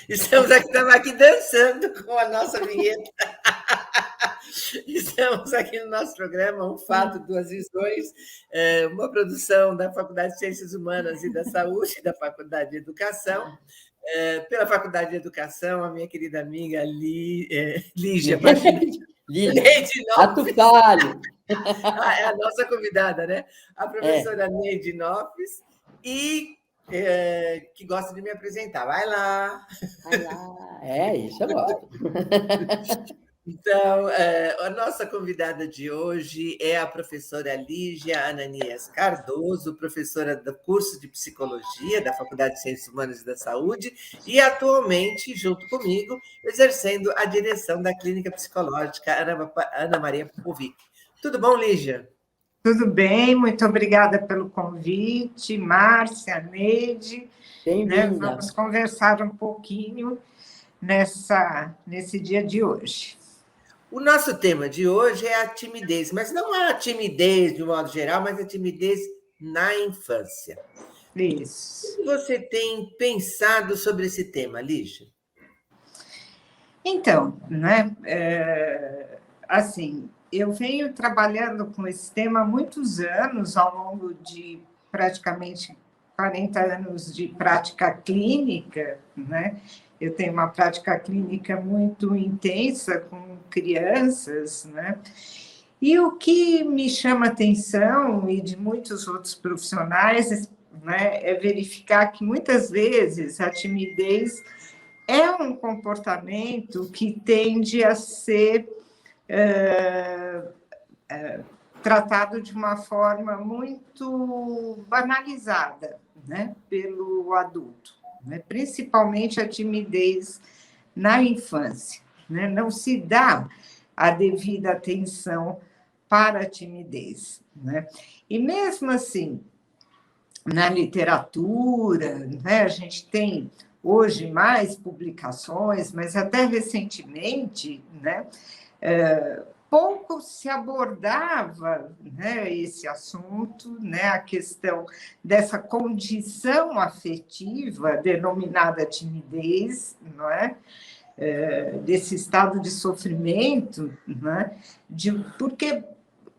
Estamos aqui dançando com a nossa vinheta. Estamos aqui no nosso programa Um Fato, Duas Visões, uma produção da Faculdade de Ciências Humanas e da Saúde, da Faculdade de Educação. Pela Faculdade de Educação, a minha querida amiga Lígia Pachini. Neide Ato falho. É a nossa convidada, né? A professora Neide Nofres, e que gosta de me apresentar. Vai lá! Vai lá! Isso eu gosto. Então, a nossa convidada de hoje é a professora Lígia Ananias Cardoso, professora do curso de Psicologia da Faculdade de Ciências Humanas e da Saúde, e atualmente, junto comigo, exercendo a direção da Clínica Psicológica Ana Maria Popovic. Tudo bom, Lígia? Tudo bem, muito obrigada pelo convite, Márcia, Neide. Bem-vinda. Vamos conversar um pouquinho nesse dia de hoje. O nosso tema de hoje é a timidez, mas não a timidez de um modo geral, mas a timidez na infância. Isso. O que você tem pensado sobre esse tema, Lígia? Então, assim, eu venho trabalhando com esse tema há muitos anos, ao longo de praticamente 40 anos de prática clínica, né? Eu tenho uma prática clínica muito intensa com crianças, né? E o que me chama atenção, e de muitos outros profissionais, né, é verificar que muitas vezes a timidez é um comportamento que tende a ser tratado de uma forma muito banalizada, né, pelo adulto, né, principalmente a timidez na infância, né, não se dá a devida atenção para a timidez, né, e mesmo assim, na literatura, né, a gente tem hoje mais publicações, mas até recentemente, né, pouco se abordava, né, esse assunto, né, a questão dessa condição afetiva denominada timidez, não é? Desse estado de sofrimento, né? Porque,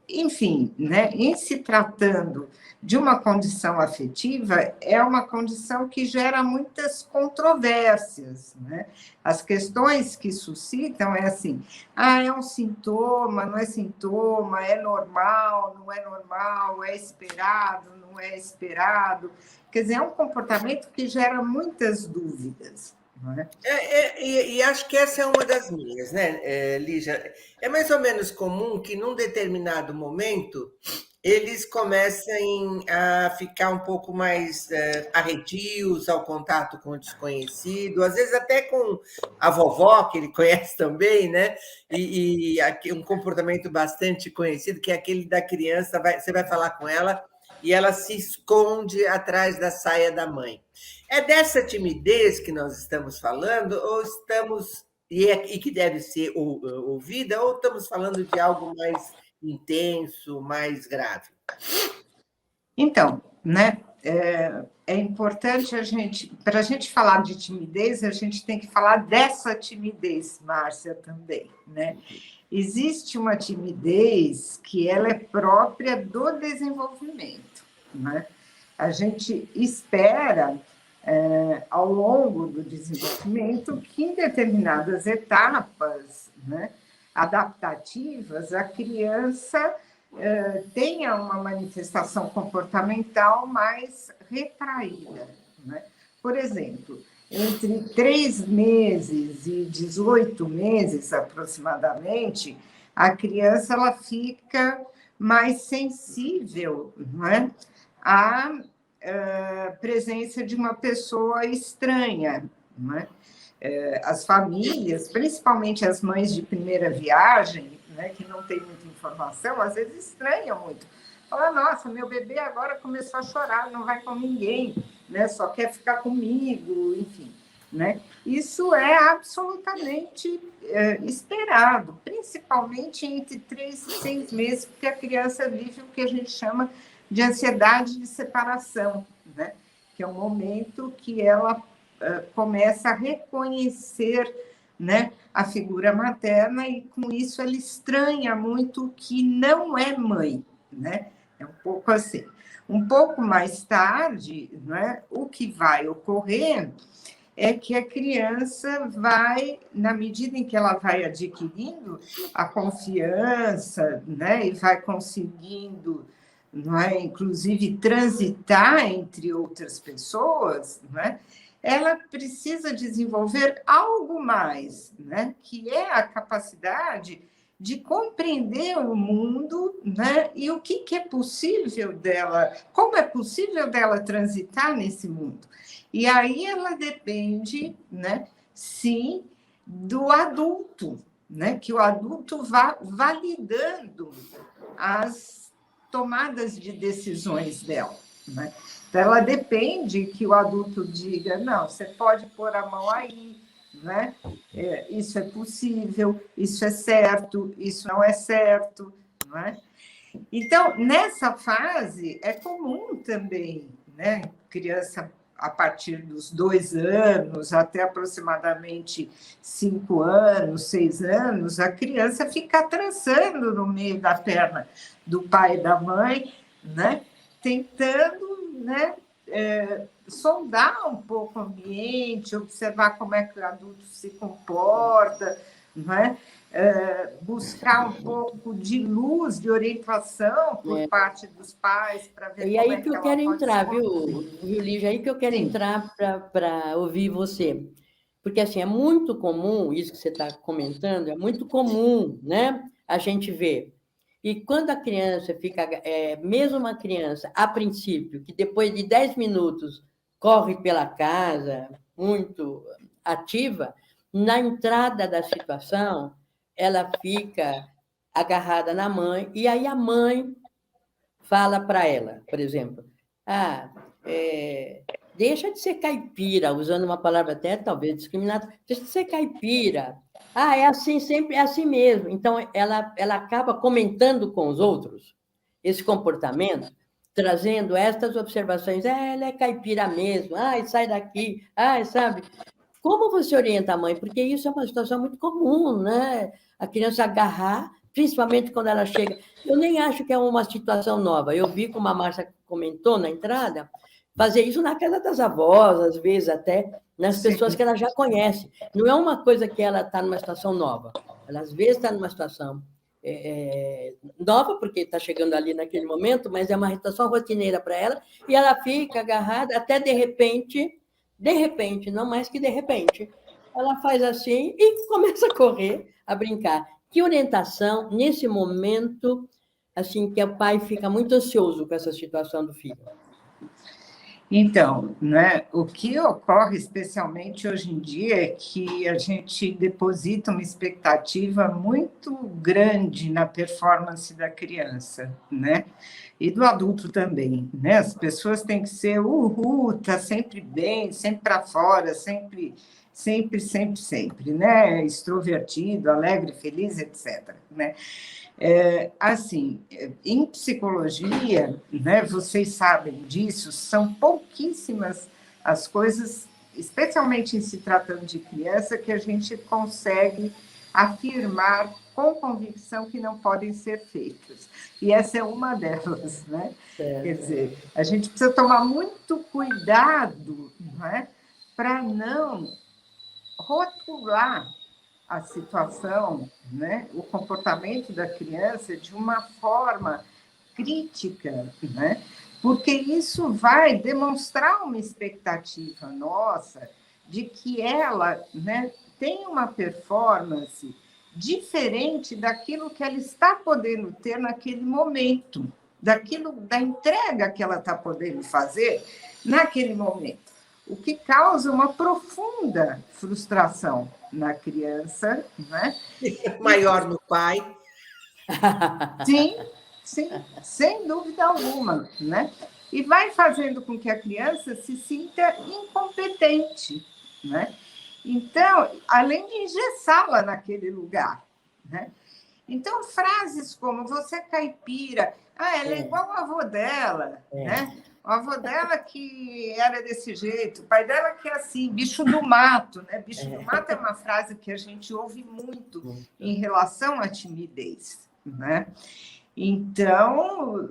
enfim, né, em se tratando de uma condição afetiva, é uma condição que gera muitas controvérsias, né? As questões que suscitam é assim, é um sintoma, não é sintoma, é normal, não é normal, é esperado, não é esperado. Quer dizer, é um comportamento que gera muitas dúvidas. E acho que essa é uma das minhas, né, Lígia? É mais ou menos comum que, num determinado momento, eles comecem a ficar um pouco mais arredios ao contato com o desconhecido, às vezes até com a vovó, que ele conhece também, né? E um comportamento bastante conhecido, que é aquele da criança, você vai falar com ela e ela se esconde atrás da saia da mãe. É dessa timidez que nós estamos falando, ou estamos, e que deve ser ouvida, ou estamos falando de algo mais intenso, mais grave? Então, né, é importante para a gente falar de timidez, a gente tem que falar dessa timidez, Márcia, também, né? Existe uma timidez que ela é própria do desenvolvimento, né? A gente espera, ao longo do desenvolvimento, que em determinadas etapas, né, adaptativas, a criança tenha uma manifestação comportamental mais retraída, né? Por exemplo, entre 3 meses e 18 meses, aproximadamente, a criança ela fica mais sensível, não é? À presença de uma pessoa estranha, não é? As famílias, principalmente as mães de primeira viagem, né, que não tem muita informação, às vezes estranham muito. Fala, nossa, meu bebê agora começou a chorar, não vai com ninguém, né, só quer ficar comigo, enfim. Né? Isso é absolutamente esperado, principalmente entre 3 e 6 meses, porque a criança vive o que a gente chama de ansiedade de separação, né? Que é um momento que ela começa a reconhecer, né, a figura materna, e com isso ela estranha muito o que não é mãe, né? É um pouco assim. Um pouco mais tarde, né, o que vai ocorrer é que a criança vai, na medida em que ela vai adquirindo a confiança, né, e vai conseguindo, não é, inclusive transitar entre outras pessoas, né, ela precisa desenvolver algo mais, né, que é a capacidade de compreender o mundo, né, e o que é possível dela, como é possível dela transitar nesse mundo. E aí ela depende, né, sim, do adulto, né, que o adulto vá validando as tomadas de decisões dela, né? Então, ela depende que o adulto diga, não, você pode pôr a mão aí, né? Isso é possível, isso é certo, isso não é certo, não é? Então, nessa fase, é comum também, né? Criança a partir dos 2 anos até aproximadamente 5 anos, 6 anos, a criança fica trançando no meio da perna do pai e da mãe, né? Tentando, né, sondar um pouco o ambiente, observar como é que o adulto se comporta, né? Buscar um pouco de luz, de orientação por parte dos pais para ver e como aí é que que eu ela quero pode entrar, se viu, Lígia? Aí que eu quero Sim. entrar para ouvir você. Porque, assim, é muito comum, isso que você está comentando, é muito comum, né? A gente ver. E quando a criança fica, mesmo uma criança, a princípio, que depois de 10 minutos corre pela casa, muito ativa, na entrada da situação, ela fica agarrada na mãe, e aí a mãe fala para ela, por exemplo, deixa de ser caipira, usando uma palavra até talvez discriminatória, deixa de ser caipira. É assim, sempre é assim mesmo. Então, ela acaba comentando com os outros esse comportamento, trazendo estas observações. Ela é caipira mesmo. Sai daqui. Sabe? Como você orienta a mãe? Porque isso é uma situação muito comum, né? A criança agarrar, principalmente quando ela chega. Eu nem acho que é uma situação nova. Eu vi, como a Márcia comentou na entrada, fazer isso na casa das avós, às vezes até nas pessoas que ela já conhece. Não é uma coisa que ela está numa situação nova. Ela, às vezes, está numa situação nova, porque está chegando ali naquele momento, mas é uma situação rotineira para ela, e ela fica agarrada até, de repente, não mais que de repente, ela faz assim e começa a correr, a brincar. Que orientação, nesse momento, assim, que o pai fica muito ansioso com essa situação do filho? Então, né, o que ocorre especialmente hoje em dia é que a gente deposita uma expectativa muito grande na performance da criança, né? E do adulto também, né? As pessoas têm que ser tá sempre bem, sempre para fora, sempre, né? Extrovertido, alegre, feliz, etc., né? Assim, em psicologia, né, vocês sabem disso, são pouquíssimas as coisas, especialmente em se tratando de criança, que a gente consegue afirmar com convicção que não podem ser feitas. E essa é uma delas, né? Quer dizer, a gente precisa tomar muito cuidado, né, para não rotular a situação, né, o comportamento da criança de uma forma crítica, né, porque isso vai demonstrar uma expectativa nossa de que ela, né, tem uma performance diferente daquilo que ela está podendo ter naquele momento, da entrega que ela está podendo fazer naquele momento, o que causa uma profunda frustração na criança, né? Maior no pai. Sim, sem dúvida alguma, né? E vai fazendo com que a criança se sinta incompetente, né? Então, além de engessá-la naquele lugar, né? Então, frases como você é caipira, ela é igual a avó dela, né? o avô dela que era desse jeito, o pai dela que é assim, bicho do mato, né? Bicho do mato é uma frase que a gente ouve muito em relação à timidez, né? Então,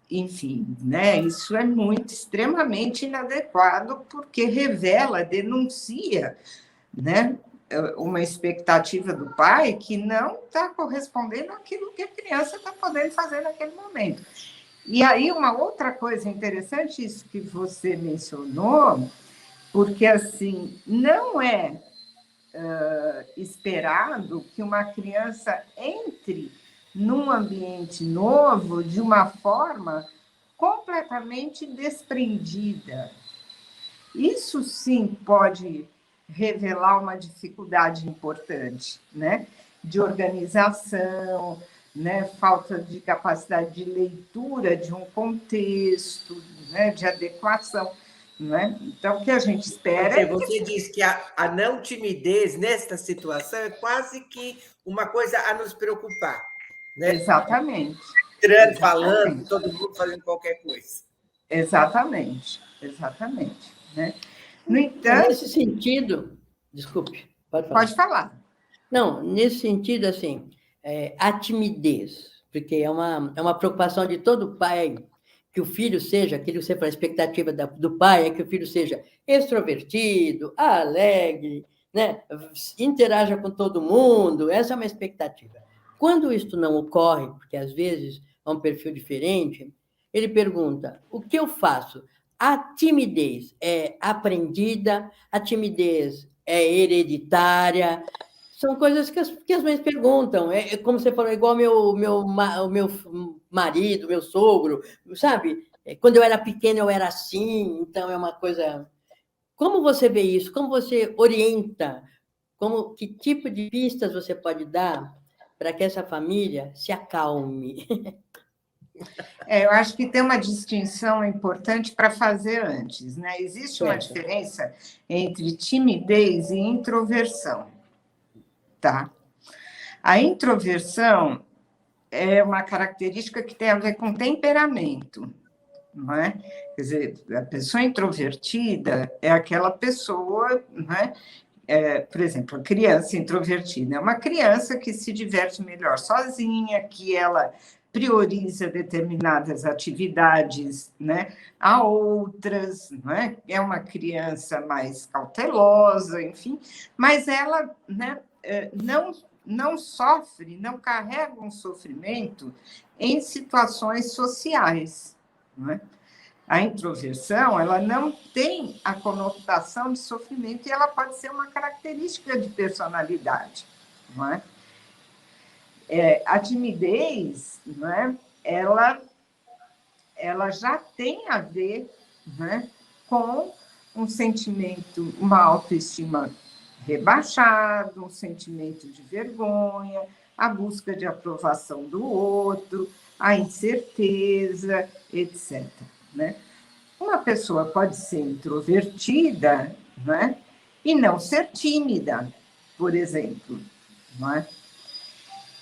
enfim, né? Isso é muito, extremamente inadequado, porque revela, denuncia, né? Uma expectativa do pai que não está correspondendo àquilo que a criança está podendo fazer naquele momento. E aí, uma outra coisa interessante, isso que você mencionou, porque, assim, não é esperado que uma criança entre num ambiente novo de uma forma completamente desprendida. Isso, sim, pode revelar uma dificuldade importante, né? De organização, né? Falta de capacidade de leitura de um contexto, né? De adequação. Né? Então, o que a gente espera é que... Você diz que a não timidez nesta situação é quase que uma coisa a nos preocupar. Né? Exatamente. Falando, todo mundo fazendo qualquer coisa. Exatamente, exatamente. Né? No entanto... Nesse sentido, desculpe, pode falar. Pode falar. Não, nesse sentido, assim, a timidez, porque é uma preocupação de todo pai que o filho seja, aquilo que você fala, a expectativa do pai é que o filho seja extrovertido, alegre, né? Interaja com todo mundo, essa é uma expectativa. Quando isso não ocorre, porque às vezes é um perfil diferente, ele pergunta, o que eu faço? A timidez é aprendida, a timidez é hereditária, são coisas que as mães perguntam. É como você falou, igual o meu marido, meu sogro, sabe? Quando eu era pequena, eu era assim, então é uma coisa... Como você vê isso? Como você orienta? Que tipo de pistas você pode dar para que essa família se acalme? Eu acho que tem uma distinção importante para fazer antes, né? Existe uma diferença entre timidez e introversão, tá? A introversão é uma característica que tem a ver com temperamento, não é? Quer dizer, a pessoa introvertida é aquela pessoa, não é? Por exemplo, a criança introvertida é uma criança que se diverte melhor sozinha, que ela prioriza determinadas atividades, né, a outras, não é? É uma criança mais cautelosa, enfim, mas ela, né, não sofre, não carrega um sofrimento em situações sociais, não é? A introversão, ela não tem a conotação de sofrimento e ela pode ser uma característica de personalidade, não é? A timidez, não é? Ela já tem a ver, né, com um sentimento, uma autoestima rebaixada, um sentimento de vergonha, a busca de aprovação do outro, a incerteza, etc. Né? Uma pessoa pode ser introvertida, né, e não ser tímida, por exemplo. Não é?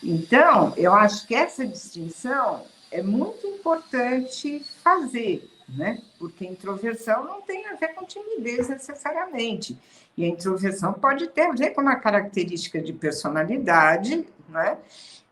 Então, eu acho que essa distinção é muito importante fazer, né? Porque introversão não tem a ver com timidez necessariamente. E a introversão pode ter a ver com uma característica de personalidade, né?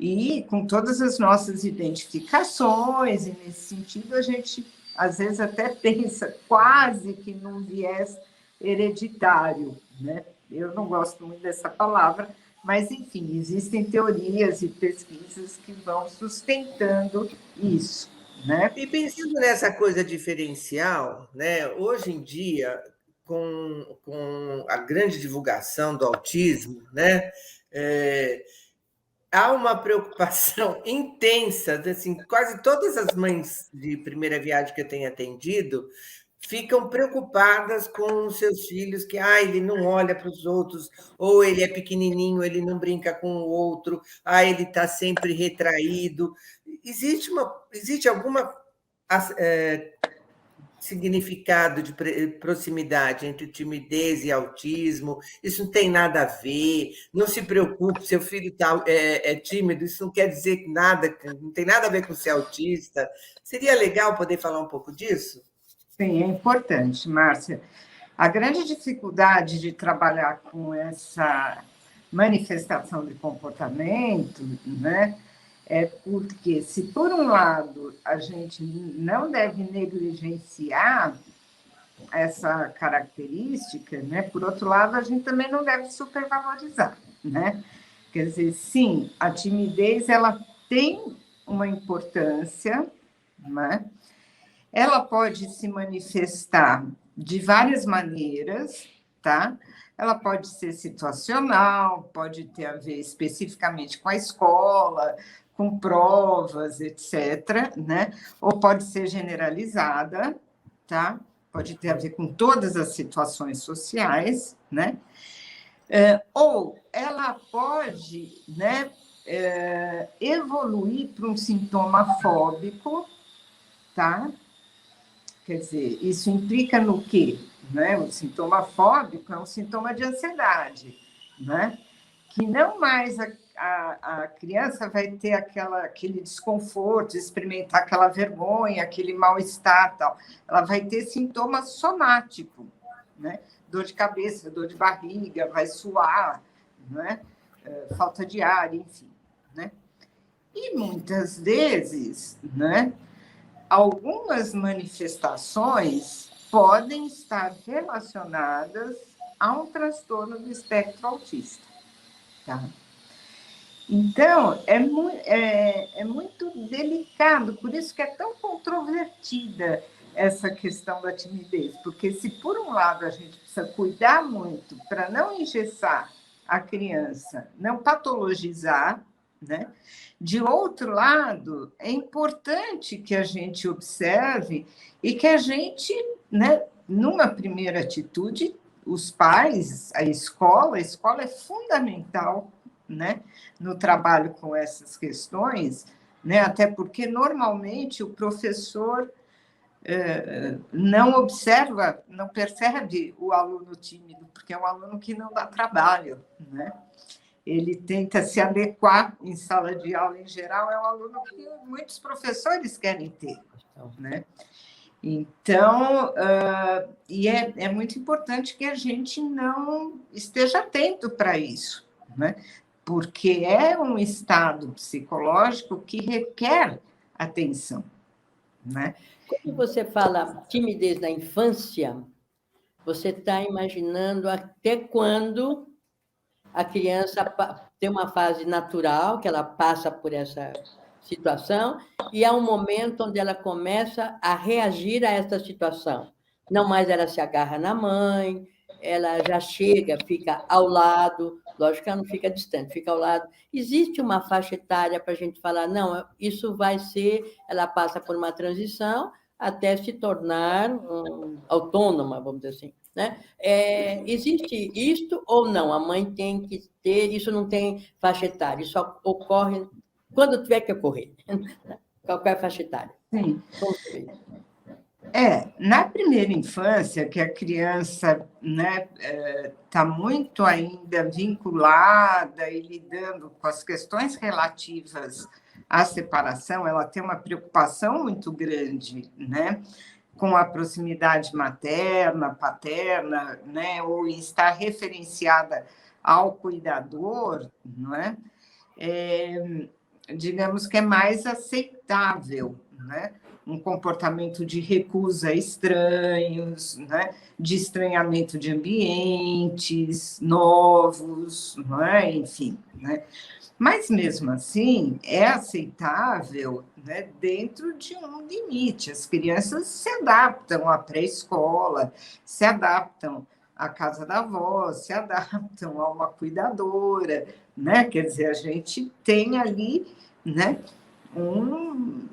E com todas as nossas identificações, e nesse sentido a gente, às vezes, até pensa quase que num viés hereditário, né? Eu não gosto muito dessa palavra, mas, enfim, existem teorias e pesquisas que vão sustentando isso, né? E pensando nessa coisa diferencial, né, hoje em dia, com a grande divulgação do autismo, né, há uma preocupação intensa, assim, quase todas as mães de primeira viagem que eu tenho atendido ficam preocupadas com os seus filhos, que ele não olha para os outros, ou ele é pequenininho, ele não brinca com o outro, ele está sempre retraído. Existe alguma significado de proximidade entre timidez e autismo, isso não tem nada a ver, não se preocupe, seu filho é tímido, isso não quer dizer nada, não tem nada a ver com ser autista. Seria legal poder falar um pouco disso? Sim, é importante, Márcia. A grande dificuldade de trabalhar com essa manifestação de comportamento, né, é porque, se por um lado a gente não deve negligenciar essa característica, né, por outro lado, a gente também não deve supervalorizar, né? Quer dizer, sim, a timidez ela tem uma importância, né? Ela pode se manifestar de várias maneiras, tá? Ela pode ser situacional, pode ter a ver especificamente com a escola, com provas, etc., né? Ou pode ser generalizada, tá? Pode ter a ver com todas as situações sociais, né? Ou ela pode, né, evoluir para um sintoma fóbico, tá? Quer dizer, isso implica no quê? Né? O sintoma fóbico é um sintoma de ansiedade, né? Que não mais a criança vai ter aquele desconforto, experimentar aquela vergonha, aquele mal-estar, tal. Ela vai ter sintoma somático, né? Dor de cabeça, dor de barriga, vai suar, né? Falta de ar, enfim, né? E muitas vezes, né, algumas manifestações podem estar relacionadas a um transtorno do espectro autista, tá? Então, é muito delicado, por isso que é tão controvertida essa questão da timidez, porque se, por um lado, a gente precisa cuidar muito para não engessar a criança, não patologizar, né? De outro lado, é importante que a gente observe e que a gente, né, numa primeira atitude, os pais, a escola é fundamental, né, no trabalho com essas questões, né, até porque normalmente o professor não observa, não percebe o aluno tímido, porque é um aluno que não dá trabalho, né? Ele tenta se adequar em sala de aula em geral, é um aluno que muitos professores querem ter, né? Então, e é muito importante que a gente não esteja atento para isso, né? Porque é um estado psicológico que requer atenção, né? Quando você fala timidez na infância, você está imaginando até quando a criança tem uma fase natural, que ela passa por essa situação, e há um momento onde ela começa a reagir a essa situação. Não mais ela se agarra na mãe, ela já chega, fica ao lado, lógico que ela não fica distante, fica ao lado. Existe uma faixa etária para a gente falar, não, isso vai ser, ela passa por uma transição até se tornar autônoma, vamos dizer assim. Né? Existe isto ou não? A mãe tem que ter, isso não tem faixa etária, isso ocorre quando tiver que ocorrer, qualquer faixa etária. Sim. Na primeira infância, que a criança, né, está muito ainda vinculada e lidando com as questões relativas à separação, ela tem uma preocupação muito grande, né, com a proximidade materna, paterna, né, ou estar referenciada ao cuidador, não é? Digamos que é mais aceitável, né? Um comportamento de recusa a estranhos, né? De estranhamento de ambientes novos, não é? Enfim, né? Mas, mesmo assim, é aceitável, né, dentro de um limite. As crianças se adaptam à pré-escola, se adaptam à casa da avó, se adaptam a uma cuidadora, né? Quer dizer, a gente tem ali, né, um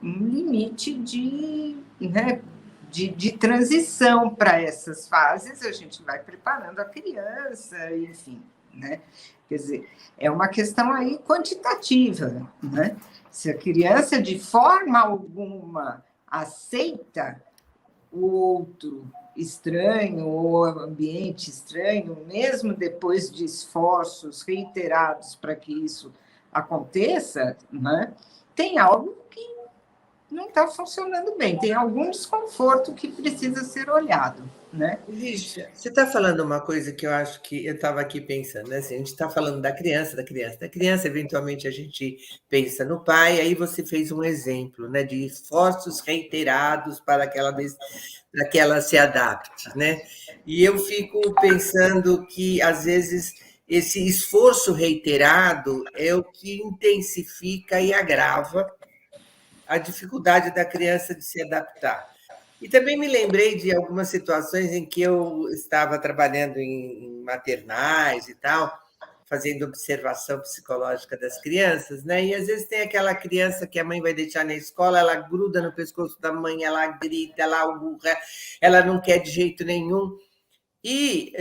limite né, de transição para essas fases, a gente vai preparando a criança, enfim, né? Quer dizer, é uma questão aí quantitativa, né? Se a criança, de forma alguma, aceita o outro estranho ou o ambiente estranho, mesmo depois de esforços reiterados para que isso aconteça, né, tem algo que não está funcionando bem, tem algum desconforto que precisa ser olhado, né? Lígia, você está falando uma coisa que eu acho que eu estava aqui pensando, né? Assim, a gente está falando da criança, eventualmente a gente pensa no pai, aí você fez um exemplo, né, de esforços reiterados para que ela se adapte, né? E eu fico pensando que, às vezes, esse esforço reiterado é o que intensifica e agrava a dificuldade da criança de se adaptar. E também me lembrei de algumas situações em que eu estava trabalhando em maternais e tal, fazendo observação psicológica das crianças, né? E às vezes tem aquela criança que a mãe vai deixar na escola, ela gruda no pescoço da mãe, ela grita, ela urra, ela não quer de jeito nenhum. E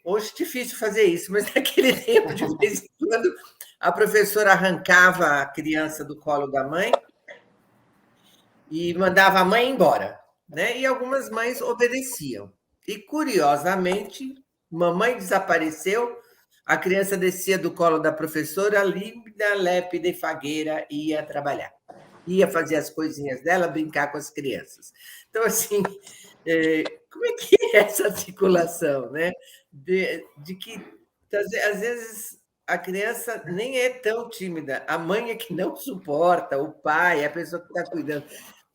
hoje é difícil fazer isso, mas naquele tempo, de vez em quando, a professora arrancava a criança do colo da mãe e mandava a mãe embora, né? E algumas mães obedeciam. E, curiosamente, mamãe desapareceu, a criança descia do colo da professora, límpida, lépida e fagueira, e ia trabalhar. Ia fazer as coisinhas dela, brincar com as crianças. Então, assim, como é que é essa articulação, né? De que, às vezes, a criança nem é tão tímida, a mãe é que não suporta, o pai, a pessoa que está cuidando.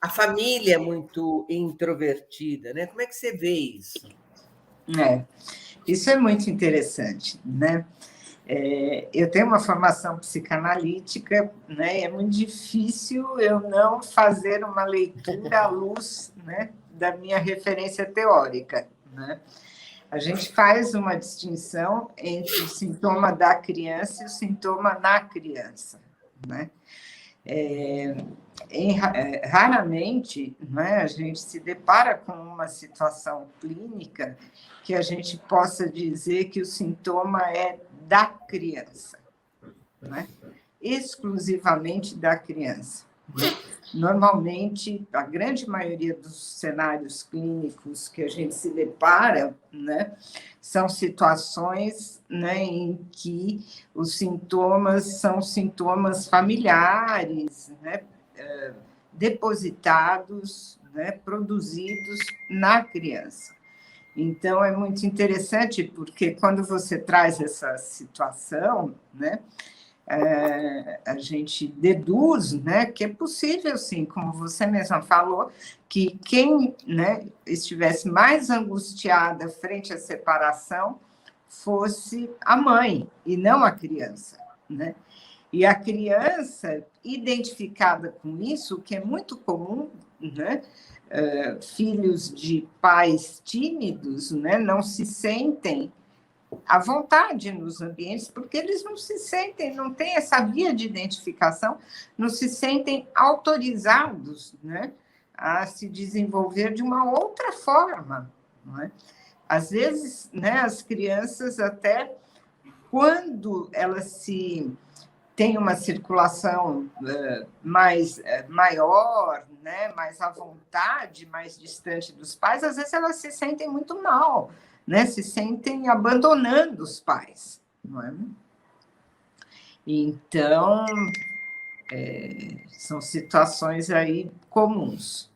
A família é muito introvertida, né? Como é que você vê isso? Isso é muito interessante, né? Eu tenho uma formação psicanalítica, né? É muito difícil eu não fazer uma leitura à luz, né, da minha referência teórica, né? A gente faz uma distinção entre o sintoma da criança e o sintoma na criança, né? Raramente, né, a gente se depara com uma situação clínica que a gente possa dizer que o sintoma é da criança, né? Exclusivamente da criança. Normalmente, a grande maioria dos cenários clínicos que a gente se depara, né, são situações, né, em que os sintomas são sintomas familiares, né, depositados, né, produzidos na criança. Então, é muito interessante, porque quando você traz essa situação, né, a gente deduz, né, que é possível, sim, como você mesma falou, que quem, né, estivesse mais angustiada frente à separação fosse a mãe e não a criança, né? E a criança, identificada com isso, o que é muito comum, né? Filhos de pais tímidos, né, não se sentem à vontade nos ambientes, porque eles não se sentem, não têm essa via de identificação, não se sentem autorizados, né, a se desenvolver de uma outra forma, não é? Às vezes, né, as crianças, até quando elas se têm uma circulação maior, né, mais à vontade, mais distante dos pais, às vezes elas se sentem muito mal, né, se sentem abandonando os pais, não é? Então, são situações aí comuns.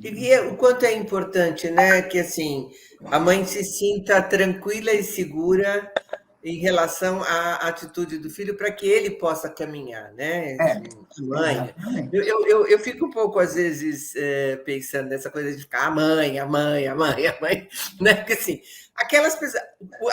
E o quanto é importante, né, que assim a mãe se sinta tranquila e segura em relação à atitude do filho para que ele possa caminhar, né? Mãe, eu fico um pouco às vezes pensando nessa coisa de ficar a mãe, né? Porque assim, aquelas pessoas,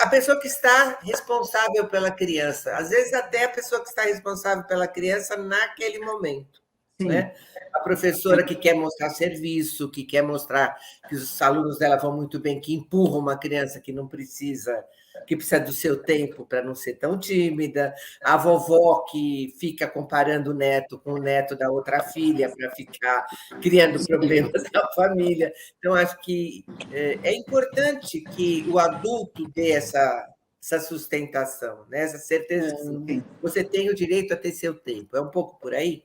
a pessoa que está responsável pela criança, às vezes até a pessoa que está responsável pela criança naquele momento, né? A professora que quer mostrar serviço, que quer mostrar que os alunos dela vão muito bem, que empurra uma criança que não precisa, que precisa do seu tempo para não ser tão tímida, a vovó que fica comparando o neto com o neto da outra filha para ficar criando problemas na família. Então, acho que é importante que o adulto dê essa sustentação, né? Essa certeza que você tem o direito a ter seu tempo. É um pouco por aí?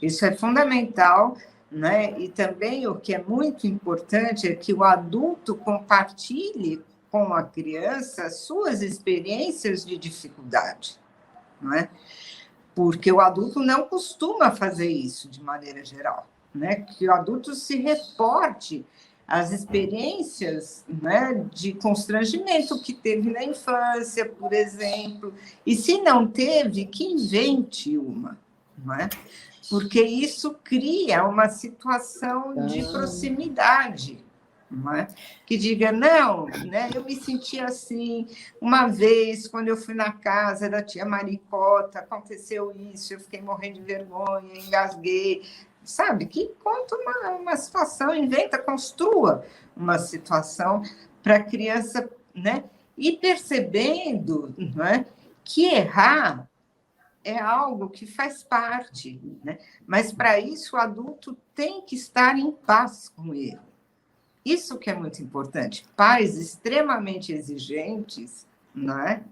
Isso é fundamental, né? E também o que é muito importante é que o adulto compartilhe com a criança suas experiências de dificuldade, não é? Porque o adulto não costuma fazer isso de maneira geral, né? Que o adulto se reporte às experiências, né, de constrangimento que teve na infância, por exemplo, e se não teve, que invente uma, não é? Porque isso cria uma situação de proximidade, não é? Que diga, não, né, eu me senti assim, uma vez, quando eu fui na casa da tia Maricota, aconteceu isso, eu fiquei morrendo de vergonha, engasguei, sabe? Que conta uma situação, inventa, construa uma situação para a criança, né? E percebendo, não é, que errar é algo que faz parte, né? Mas para isso o adulto tem que estar em paz com ele. Isso que é muito importante. Pais extremamente exigentes, não é?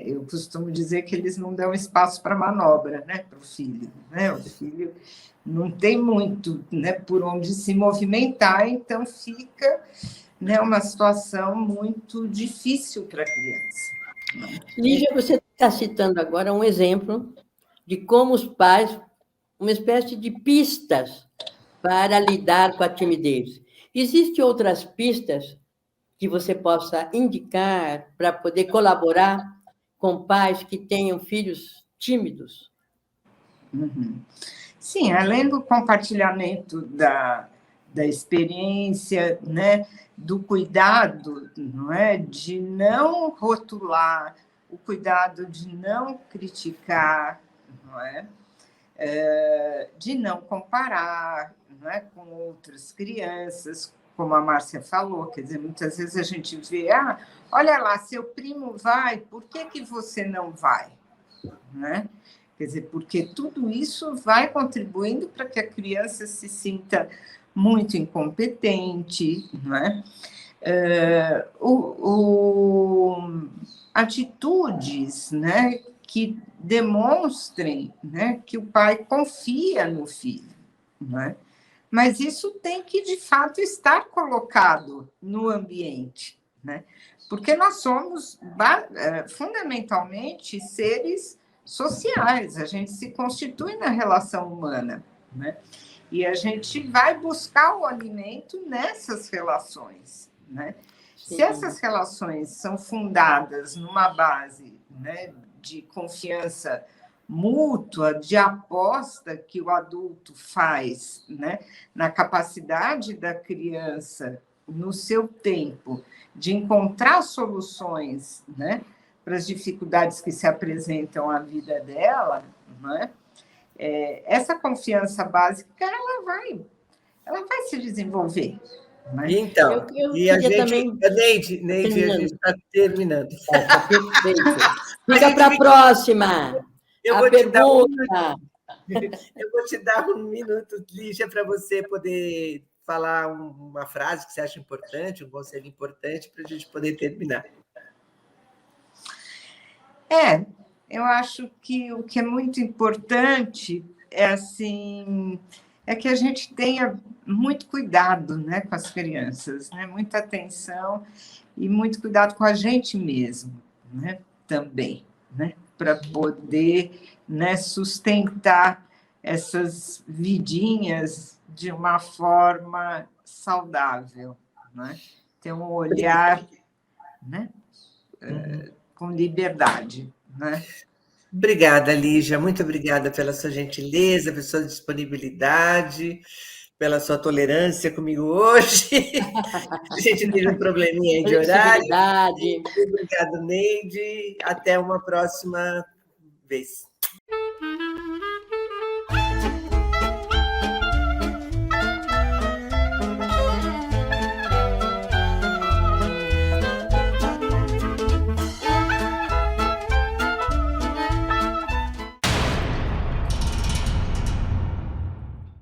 Eu costumo dizer que eles não dão espaço para manobra, né, para o filho, né? O filho não tem muito, né, por onde se movimentar, então fica, né, uma situação muito difícil para a criança. Lígia, você está citando agora um exemplo de como os pais, uma espécie de pistas para lidar com a timidez. Existem outras pistas que você possa indicar para poder colaborar com pais que tenham filhos tímidos? Uhum. Sim, além do compartilhamento da experiência, né, do cuidado, não é, de não rotular, o cuidado de não criticar, não é, de não comparar, não é, com outras crianças, como a Márcia falou, quer dizer, muitas vezes a gente vê, olha lá, seu primo vai, por que você não vai? Né? Quer dizer, porque tudo isso vai contribuindo para que a criança se sinta muito incompetente, não é? Atitudes, né, que demonstrem, né, que o pai confia no filho, não é? Mas isso tem que, de fato, estar colocado no ambiente, né? Porque nós somos, fundamentalmente, seres sociais, a gente se constitui na relação humana, né? E a gente vai buscar o alimento nessas relações, né? Se essas relações são fundadas numa base, né, de confiança mútua, de aposta que o adulto faz, né, na capacidade da criança, no seu tempo, de encontrar soluções, né, para as dificuldades que se apresentam à vida dela, né, essa confiança básica ela vai se desenvolver. Né? Então, e a gente também... Neide, a gente está terminando. Perfeito. Fica para a próxima. Eu vou te dar um minuto, Lígia, para você poder falar uma frase que você acha importante, um conselho importante, para a gente poder terminar. Eu acho que o que é muito importante é que a gente tenha muito cuidado, né, com as crianças, né, muita atenção e muito cuidado com a gente mesmo, né, também, né, para poder, né, sustentar essas vidinhas de uma forma saudável, né, ter um olhar, né, com liberdade, né? Obrigada, Lígia, muito obrigada pela sua gentileza, pela sua disponibilidade, pela sua tolerância comigo hoje. A gente teve um probleminha de horário. Obrigada, Neide. Até uma próxima vez.